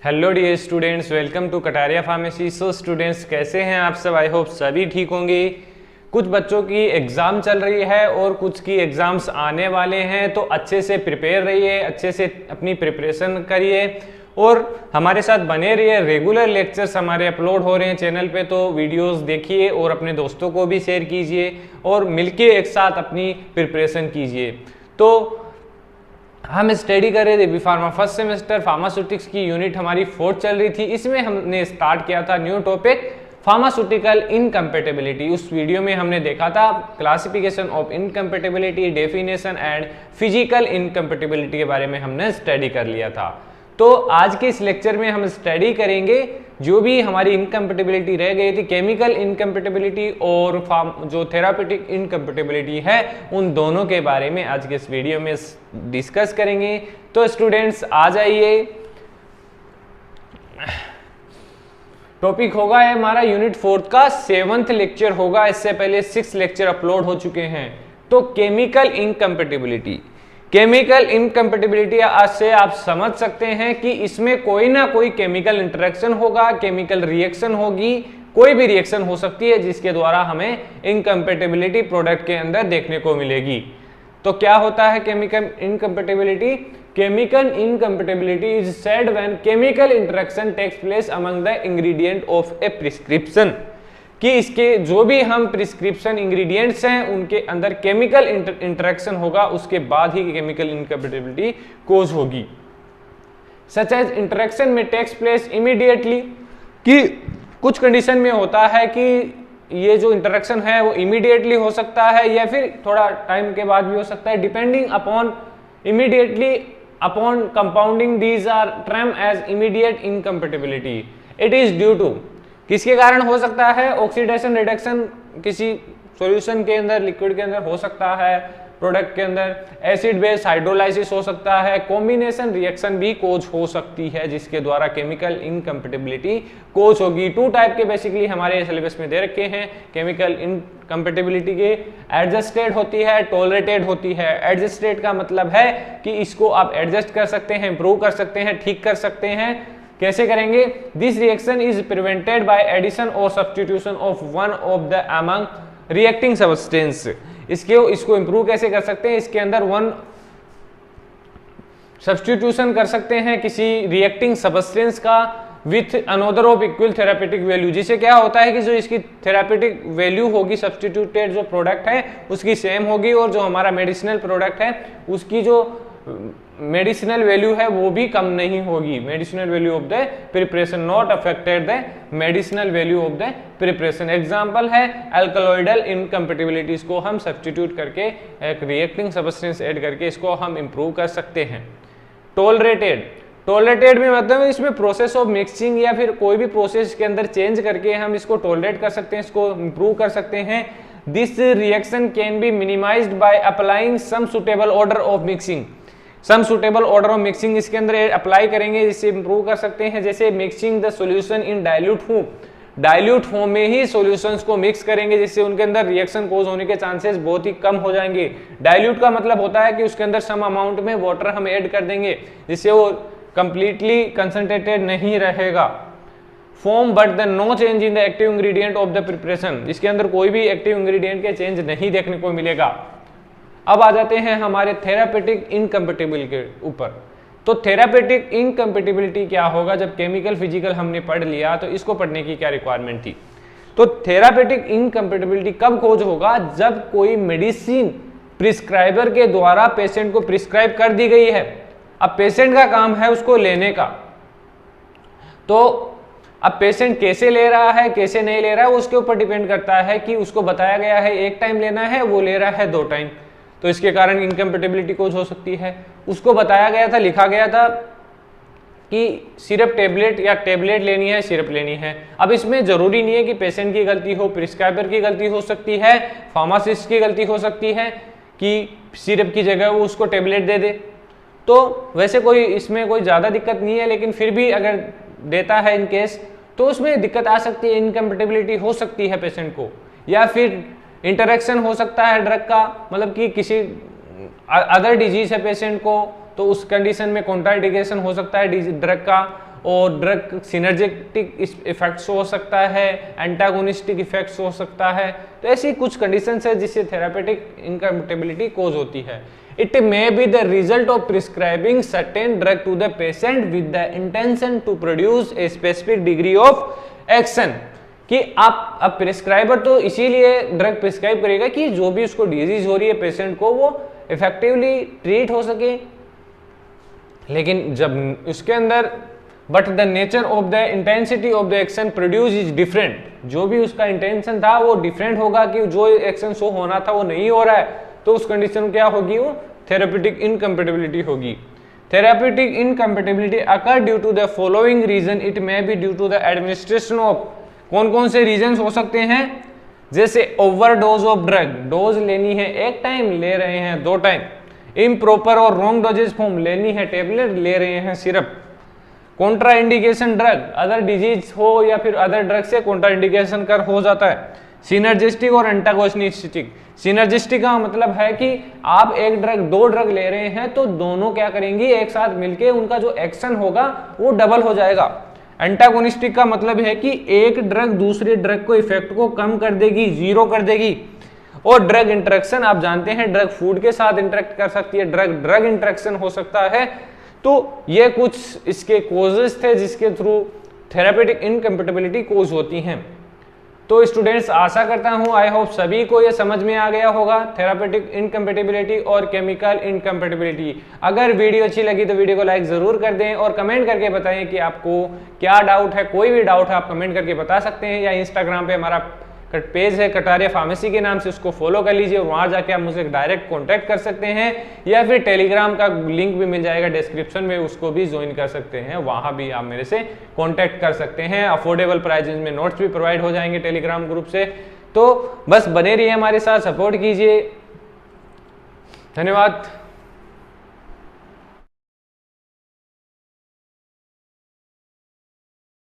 Hello dear students, welcome to Kataria pharmacy. So students, कैसे हैं आप सब? आई होप सभी ठीक होंगे। कुछ बच्चों की एग्ज़ाम चल रही है और कुछ की एग्ज़ाम्स आने वाले हैं, तो अच्छे से प्रिपेयर रहिए, अच्छे से अपनी प्रिपरेशन करिए और हमारे साथ बने रहिए। रेगुलर लेक्चर्स हमारे अपलोड हो रहे हैं चैनल पे, तो वीडियोस देखिए और अपने दोस्तों को भी शेयर कीजिए और मिलके एक साथ अपनी प्रिपरेशन कीजिए। तो हम स्टडी कर रहे थे B pharma first semester pharmaceutics की यूनिट हमारी 4th चल रही थी। इसमें हमने स्टार्ट किया था न्यू टॉपिक फार्मास्यूटिकल इनकम्पेटेबिलिटी। उस वीडियो में हमने देखा था classification of incompatibility, definition and physical incompatibility के बारे में हमने स्टडी कर लिया था। तो आज के इस लेक्चर में हम स्टडी करेंगे जो भी हमारी इनकम्पेटेबिलिटी रह गई थी, केमिकल इनकम्पेटेबिलिटी और जो थेरापेटिक इनकम्पेटेबिलिटी है, उन दोनों के बारे में आज के इस वीडियो में डिस्कस करेंगे। तो स्टूडेंट्स आ जाइए, टॉपिक होगा है हमारा यूनिट 4 का 7th लेक्चर होगा। इससे पहले 6 लेक्चर अपलोड हो चुके हैं। तो केमिकल इनकम्पेटेबिलिटी, केमिकल इनकम्पेटेबिलिटी से आप समझ सकते हैं कि इसमें कोई ना कोई केमिकल इंटरेक्शन होगा, केमिकल रिएक्शन होगी, कोई भी रिएक्शन हो सकती है जिसके द्वारा हमें इनकम्पेटेबिलिटी प्रोडक्ट के अंदर देखने को मिलेगी। तो क्या होता है chemical incompatibility? Chemical incompatibility is said when chemical interaction takes place among the ingredient of a prescription, कि इसके जो भी हम प्रिस्क्रिप्शन इंग्रेडिएंट्स हैं उनके अंदर केमिकल इंटरेक्शन होगा, उसके बाद ही केमिकल इनकम्पेटेबिलिटी कोज होगी। सच एज इंटरेक्शन में टेक्स प्लेस इमीडिएटली, कि कुछ कंडीशन में होता है कि ये जो इंटरेक्शन है वो इमीडिएटली हो सकता है या फिर थोड़ा टाइम के बाद भी हो सकता है, depending upon immediately upon compounding these are term as immediate incompatibility. It is due to, किसके कारण हो सकता है? ऑक्सीडेशन रिडक्शन किसी सॉल्यूशन के अंदर, लिक्विड के अंदर हो सकता है, प्रोडक्ट के अंदर एसिड बेस हाइड्रोलाइसिस हो सकता है, कॉम्बिनेशन रिएक्शन भी कोज हो सकती है जिसके द्वारा केमिकल इनकम्पेटेबिलिटी कोज होगी। 2 टाइप के बेसिकली हमारे सिलेबस में दे रखे हैं केमिकल इनकम्पेटेबिलिटी के। एडजस्टेड होती है, टॉलरेटेड होती है। एडजस्टेड का मतलब है कि इसको आप एडजस्ट कर सकते हैं, इंप्रूव कर सकते हैं, ठीक कर सकते हैं। कैसे करेंगे? This reaction is prevented by addition और substitution of one of the among reacting substance. इसको इंप्रूव कैसे कर सकते हैं? इसके अंदर वन सब्स्टिट्यूशन कर सकते हैं किसी रिएक्टिंग सब्सटेंस का with another of equal therapeutic value, जिससे क्या होता है कि जो इसकी थेरापेटिक वैल्यू होगी, सब्स्टिट्यूटेड जो प्रोडक्ट है उसकी सेम होगी और जो हमारा मेडिसिनल प्रोडक्ट है उसकी जो मेडिसिनल वैल्यू है वो भी कम नहीं होगी। Medicinal value of the preparation not affected the medicinal value of the preparation. Example है अल्कलॉइडल इनकम्पेटेबिलिटीज को हम सब्स्टिट्यूट करके एक रिएक्टिंग सब्सटेंस ऐड करके इसको हम इंप्रूव कर सकते हैं। टॉलरेटेड, टॉलरेटेड में मतलब इसमें प्रोसेस ऑफ मिक्सिंग या फिर कोई भी प्रोसेस के अंदर चेंज करके हम इसको टॉलरेट कर सकते हैं, इसको इंप्रूव कर सकते हैं। This reaction can be minimized by applying some suitable order of mixing. Some suitable order of mixing इसके अंदर अप्लाई करेंगे जिससे इंप्रूव कर सकते हैं। जैसे mixing the solution in dilute form, dilute form में ही सॉल्यूशंस को मिक्स करेंगे जिससे उनके अंदर रिएक्शन कोज होने के चांसेस बहुत ही कम हो जाएंगे। डाइल्यूट का मतलब होता है कि उसके अंदर सम अमाउंट में वाटर हम ऐड कर देंगे जिससे वो कंप्लीटली कंसंट्रेटेड नहीं रहेगा। Form but the no change in the active ingredient of the preparation, इसके अंदर कोई भी एक्टिव इंग्रेडिएंट के चेंज नहीं देखने को मिलेगा। अब आ जाते हैं हमारे थेरापेटिक इनकम्पेटेबिलिटी के ऊपर। तो थेरापेटिक इनकम्पेटेबिलिटी क्या होगा? जब केमिकल फिजिकल हमने पढ़ लिया तो इसको पढ़ने की क्या रिक्वायरमेंट थी? तो थेरापेटिक इनकम्पेटेबिलिटी कब खोज होगा? जब कोई मेडिसिन प्रिस्क्राइबर के द्वारा पेशेंट को प्रिस्क्राइब कर दी गई है, अब पेशेंट का काम है उसको लेने का। तो अब पेशेंट कैसे ले रहा है, कैसे नहीं ले रहा है, उसके ऊपर डिपेंड करता है कि उसको बताया गया है 1 टाइम लेना है, वो ले रहा है 2 टाइम, तो इसके कारण इनकम्पेटेबिलिटी कोज हो सकती है। उसको बताया गया था, लिखा गया था कि सिर्फ टेबलेट या टेबलेट लेनी है, सिर्फ लेनी है। अब इसमें जरूरी नहीं है कि पेशेंट की गलती हो, प्रिस्क्राइबर की गलती हो सकती है, फार्मासिस्ट की गलती हो सकती है कि सिरप की जगह वो उसको टेबलेट दे दे। तो वैसे कोई इसमें कोई ज़्यादा दिक्कत नहीं है, लेकिन फिर भी अगर देता है इन केस तो उसमें दिक्कत आ सकती है, इनकम्पेटेबिलिटी हो सकती है पेशेंट को। या फिर इंटरेक्शन हो सकता है ड्रग का, मतलब कि किसी अदर डिजीज है पेशेंट को तो उस कंडीशन में कॉन्ट्राइंडिकेशन हो सकता है ड्रग का, और ड्रग सिनर्जेटिक इफेक्ट्स हो सकता है, एंटागोनिस्टिक इफेक्ट्स हो सकता है। तो ऐसी कुछ कंडीशंस है जिससे थेरापेटिक इनकम्पैटिबिलिटी कॉज होती है। It may be the result of prescribing certain drug to the patient with the intention to produce a specific degree of action, कि आप अब प्रिस्क्राइबर तो इसीलिए ड्रग प्रिस्क्राइब करेगा कि जो भी उसको डिजीज हो रही है पेशेंट को वो इफेक्टिवली ट्रीट हो सके, लेकिन जब उसके अंदर but the nature of the intensity of the action produce is different, जो भी उसका इंटेंशन था वो डिफरेंट होगा कि जो एक्शन शो होना था वो नहीं हो रहा है, तो उस कंडीशन में क्या होगी, वो थेरेपेटिक इनकम्पैटिबिलिटी होगी। Therapeutic incompatibility occur due to the following reason, it may be due to the administration of, कौन कौन से रीजन हो सकते हैं, जैसे ओवरडोज ऑफ ड्रग, डोज लेनी है एक टाइम, ले रहे हैं 2 टाइम, इम्प्रॉपर और रॉन्ग डोजेज फॉर्म, लेनी है टेबलेट, ले रहे हैं syrup, Contra indication drug, other disease हो या फिर अदर ड्रग से कॉन्ट्रा इंडिकेशन कर हो जाता है। सिनर्जिस्टिक और एंटागोनिस्टिक, सिनर्जिस्टिक का मतलब है कि आप एक ड्रग 2 ड्रग ले रहे हैं तो दोनों क्या करेंगी, एक साथ मिलके उनका जो एक्शन होगा वो डबल हो जाएगा। एंटागोनिस्टिक का मतलब है कि एक ड्रग दूसरे ड्रग को इफेक्ट को कम कर देगी, जीरो कर देगी। और ड्रग इंटरेक्शन, आप जानते हैं ड्रग फूड के साथ इंटरेक्ट कर सकती है, ड्रग ड्रग इंटरेक्शन हो सकता है। तो ये कुछ इसके कोजेस थे जिसके थ्रू थेरेपेटिक इनकम्पैटिबिलिटी कोज होती हैं। तो स्टूडेंट्स, आशा करता हूं आई होप सभी को ये समझ में आ गया होगा थेरेपेटिक इनकम्पैटिबिलिटी और केमिकल इनकम्पैटिबिलिटी। अगर वीडियो अच्छी लगी तो वीडियो को लाइक जरूर कर दें और कमेंट करके बताएं कि आपको क्या डाउट है। कोई भी डाउट है आप कमेंट करके बता सकते हैं, या इंस्टाग्राम पे हमारा पेज है कटारिया फार्मेसी के नाम से, उसको फॉलो कर लीजिए और वहां जाके आप मुझसे डायरेक्ट कांटेक्ट कर सकते हैं, या फिर टेलीग्राम का लिंक भी मिल जाएगा डिस्क्रिप्शन में, उसको भी ज्वाइन कर सकते हैं, वहां भी आप मेरे से कांटेक्ट कर सकते हैं। अफोर्डेबल प्राइजेस में नोट्स भी प्रोवाइड हो जाएंगे टेलीग्राम ग्रुप से। तो बस बने रहिए हमारे साथ, सपोर्ट कीजिए। धन्यवाद।